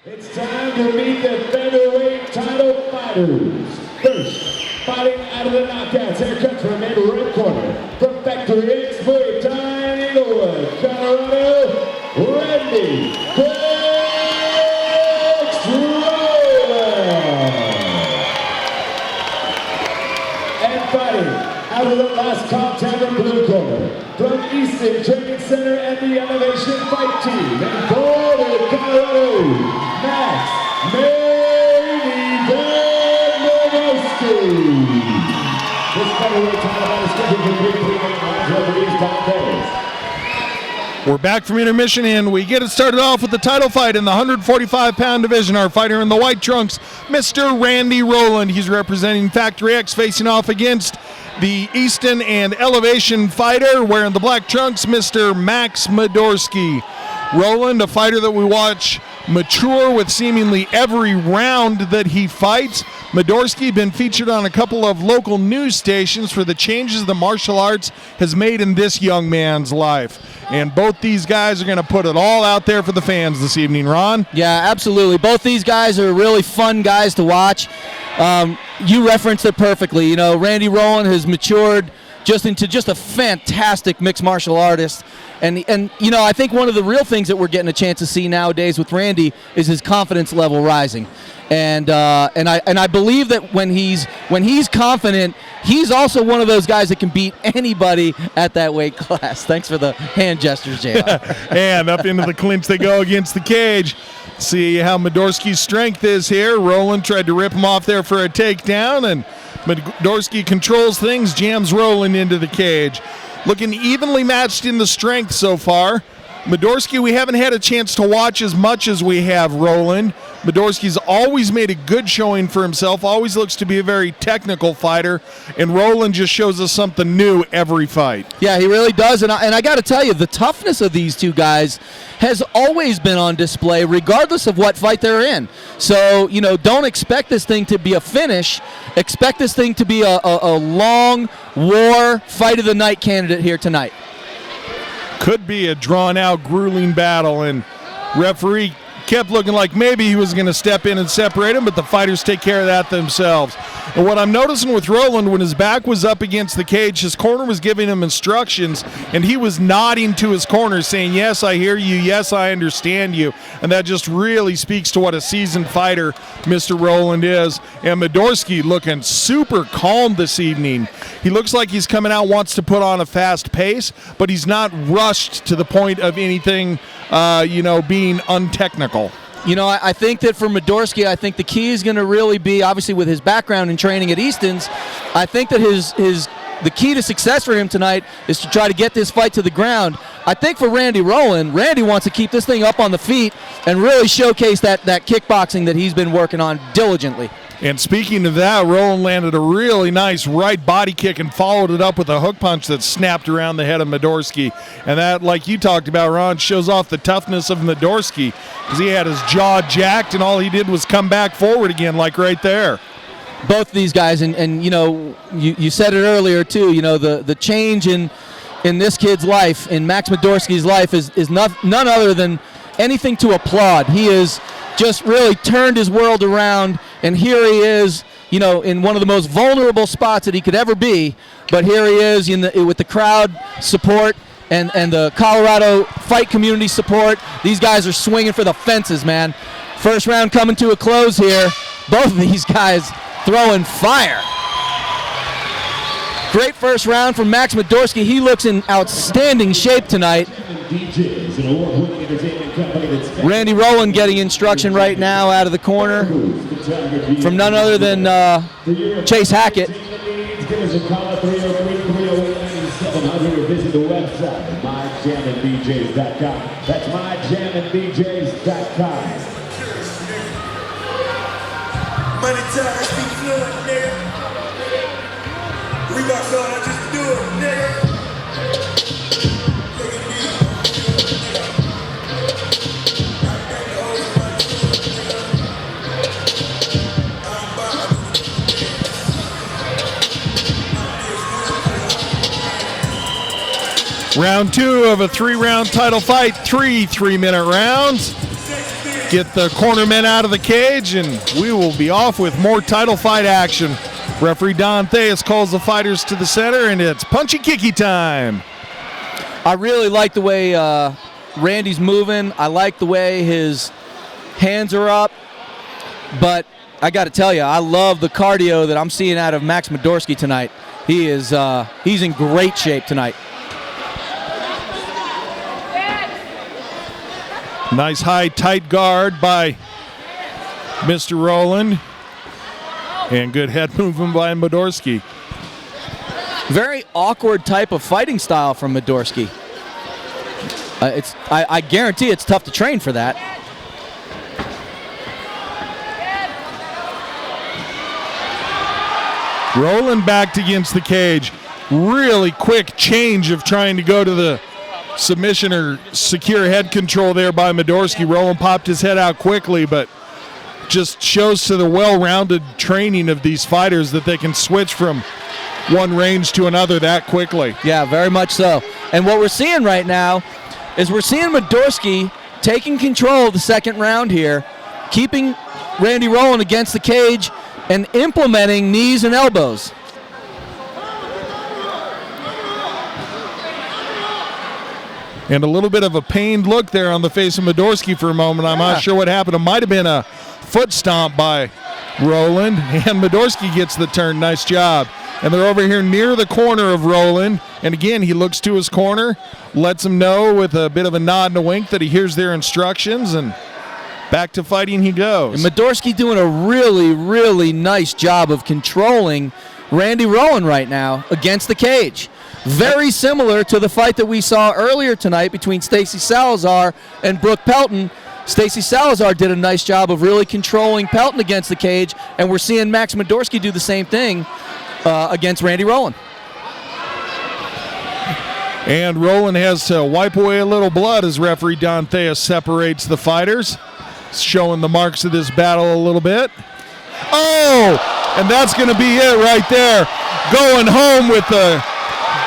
It's time to meet the featherweight title fighters. First, fighting out of the knockouts, haircut from in red corner. From Factory X, Muay Thai in Inglewood, Colorado, Randy Rowland. And fighting out of the last contact in blue corner. From Easton Training Center and the Elevation Fight Team in Boulder, Colorado, Max Madorsky. This featherweight title fight is scheduled for 3-minute rounds. Referees Tom Davis. We're back from intermission, and we get it started off with the title fight in the 145-pound division. Our fighter in the white trunks, Mr. Randy Rowland. He's representing Factory X, facing off against the Easton and Elevation fighter, wearing the black trunks, Mr. Max Madorsky. Rowland, a fighter that we watch mature with seemingly every round that he fights. Madorsky been featured on a couple of local news stations for the changes the martial arts has made in this young man's life. And both these guys are going to put it all out there for the fans this evening, Ron. Yeah, absolutely. Both these guys are really fun guys to watch. You referenced it perfectly. You know, Randy Rowland has matured into a fantastic mixed martial artist. And you know, I think one of the real things that we're getting a chance to see nowadays with Randy is his confidence level rising. And I believe that when he's confident, he's also one of those guys that can beat anybody at that weight class. Thanks for the hand gestures, JR. And up into the clinch they go against the cage. See how Madorsky's strength is here. Rowland tried to rip him off there for a takedown, and Madorsky controls things, jams Rowland into the cage. Looking evenly matched in the strength so far. Madorsky, we haven't had a chance to watch as much as we have Rowland. Madorsky's always made a good showing for himself, always looks to be a very technical fighter, and Rowland just shows us something new every fight. Yeah, he really does, and I got to tell you, the toughness of these two guys has always been on display, regardless of what fight they're in. So, you know, don't expect this thing to be a finish. Expect this thing to be a long war fight of the night candidate here tonight. Could be a drawn-out, grueling battle, and referee kept looking like maybe he was going to step in and separate him, but the fighters take care of that themselves. And what I'm noticing with Rowland, when his back was up against the cage, his corner was giving him instructions, and he was nodding to his corner saying, yes, I hear you, yes, I understand you. And that just really speaks to what a seasoned fighter Mr. Rowland is. And Madorsky looking super calm this evening. He looks like he's coming out, wants to put on a fast pace, but he's not rushed to the point of anything, being untechnical. You know, I think that for Madorsky, I think the key is going to really be, obviously with his background in training at Easton's, I think that the key to success for him tonight is to try to get this fight to the ground. I think for Randy Rowland, Randy wants to keep this thing up on the feet and really showcase that kickboxing that he's been working on diligently. And speaking of that, Rowland landed a really nice right body kick and followed it up with a hook punch that snapped around the head of Madorsky. And that, like you talked about, Ron, shows off the toughness of Madorsky, because he had his jaw jacked and all he did was come back forward again, like right there. Both of these guys, and you know, you said it earlier too, you know, the change in this kid's life, in Max Madorsky's life, is none other than anything to applaud. He has just really turned his world around, and here he is, you know, in one of the most vulnerable spots that he could ever be, but here he is with the crowd support and the Colorado fight community support. These guys are swinging for the fences, man. First round coming to a close here. Both of these guys throwing fire. Great first round from Max Madorsky. He looks in outstanding shape tonight. Randy Rowland getting instruction right now out of the corner from none other than Chase Hackett. Give us a call at 303-308-9700 or visit the website, myjamandbjs.com. That's myjamandbjs.com. Money time, speak fluent, nigga. Reebok going, I just do it, nigga. Round two of a 3-round title fight, 3 3-minute rounds. get the cornermen out of the cage, and we will be off with more title fight action. Referee Don Theus calls the fighters to the center, and it's punchy-kicky time. I really like the way Randy's moving. I like the way his hands are up. But I got to tell you, I love the cardio that I'm seeing out of Max Madorsky tonight. He's in great shape tonight. Nice high, tight guard by Mr. Rowland. And good head movement by Madorsky. Very awkward type of fighting style from Madorsky. I guarantee it's tough to train for that. Rowland backed against the cage. Really quick change of trying to go to the submission or secure head control there by Madorsky. Rowland popped his head out quickly, but just shows to the well-rounded training of these fighters that they can switch from one range to another that quickly. Yeah, very much so. And what we're seeing right now is we're seeing Madorsky taking control of the second round here, keeping Randy Rowland against the cage and implementing knees and elbows. And a little bit of a pained look there on the face of Madorsky for a moment. I'm not sure what happened. It might have been a foot stomp by Rowland, and Madorsky gets the turn. Nice job. And they're over here near the corner of Rowland. And again, he looks to his corner, lets him know with a bit of a nod and a wink that he hears their instructions, and back to fighting he goes. And Madorsky doing a really, really nice job of controlling Randy Rowland right now against the cage. Very similar to the fight that we saw earlier tonight between Stacy Salazar and Brooke Pelton. Stacy Salazar did a nice job of really controlling Pelton against the cage, and we're seeing Max Madorsky do the same thing against Randy Rowland. And Rowland has to wipe away a little blood as referee Don Theus separates the fighters, showing the marks of this battle a little bit. Oh, and that's going to be it right there. Going home with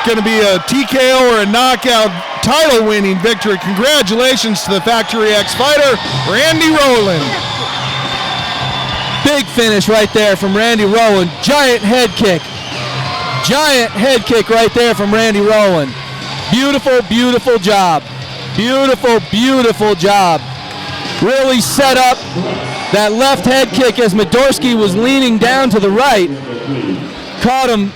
going to be a TKO or a knockout title-winning victory. Congratulations to the Factory X fighter, Randy Rowland. Big finish right there from Randy Rowland. Giant head kick. Giant head kick right there from Randy Rowland. Beautiful, beautiful job. Beautiful, beautiful job. Really set up that left head kick as Madorsky was leaning down to the right. Caught him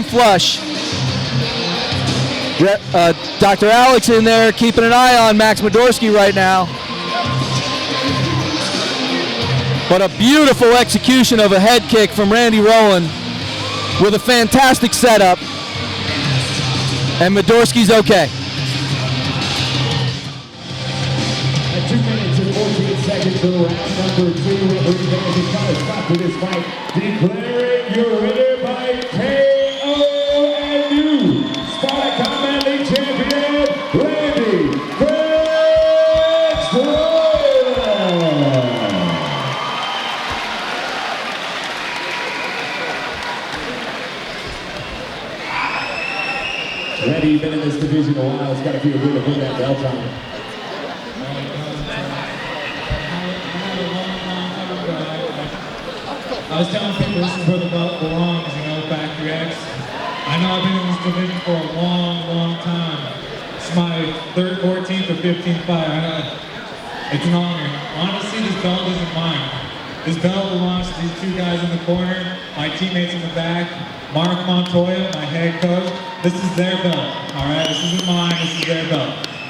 flush. Dr. Alex in there keeping an eye on Max Madorsky right now. But a beautiful execution of a head kick from Randy Rowland with a fantastic setup. And Madorsky's okay. At 2 minutes and 14 seconds for round number 2, referee Randy Collins stop to this fight, declaring your winner by KO and new Sparta Combat League champion, Randy Rowland. Randy, you've been in this division a while. It's got to feel good to put that belt on. I was telling people this is where the belt belongs, Factory X. I know I've been in this division for a long, long time. It's my 3rd, 14th, or 15th fight. I know it's an honor. Honestly, this belt isn't mine. This belt belongs to these 2 guys in the corner, my teammates in the back, Mark Montoya, my head coach. This is their belt, all right? This isn't mine, this is their belt,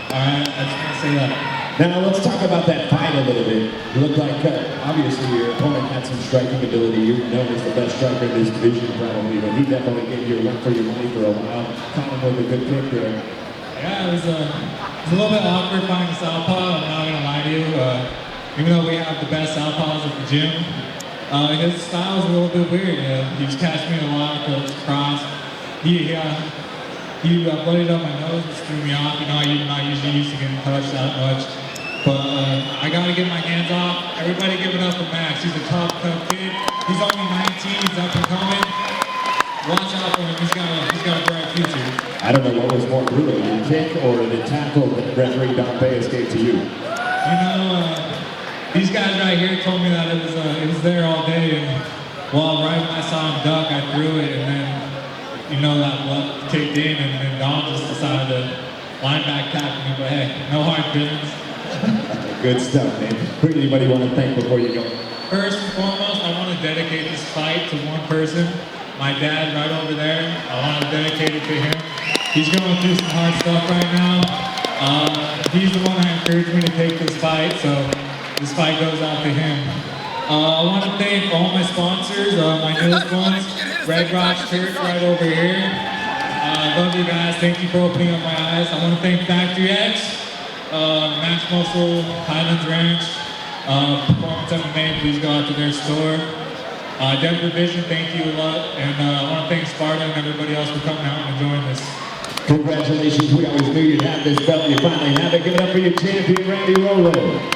all right? I just want to say that. Now let's talk about that fight a little bit. You look like, obviously your opponent had some striking ability. You're known as the best striker in this division probably, but he definitely gave you a run for your money for a while. Caught him with a good kick there. Yeah, it was a little bit awkward finding southpaw, I'm not gonna lie to you. Even though we have the best southpaws at the gym, his style is a little bit weird. He just catched me a lot, goes across. He blooded up my nose, which threw me off. I'm not usually used to getting touched that much. But I gotta get my hands off. Everybody give it up for Max. He's a top kid. He's only 19, he's up and coming. watch out for him. He's got a bright future. I don't know what was more brutal, the kick or the tackle that referee Don Bayes gave to you. You know, these guys right here told me that it was there all day, and right when I saw him duck, I threw it, and then, you know, that blood kicked in, and then Don just decided to line back tackle me, but hey, no hard feelings. Good stuff, man. Who do anybody want to thank before you go? First and foremost, I want to dedicate this fight to one person, my dad right over there. I want to dedicate it to him. He's going through some hard stuff right now. He's the one that encouraged me to take this fight, so this fight goes out to him. I want to thank all my sponsors, my newest ones, Red Rocks Church right over here. Love you guys. Thank you for opening up my eyes. I want to thank Factory X, Max Muscle, Highlands Ranch, Performance MMA. Please go out to their store. Denver Vision, thank you a lot. And I want to thank Sparta and everybody else for coming out and enjoying this. Congratulations. We always knew you'd have this belt. You finally have it. Give it up for your champion, Randy Rowland.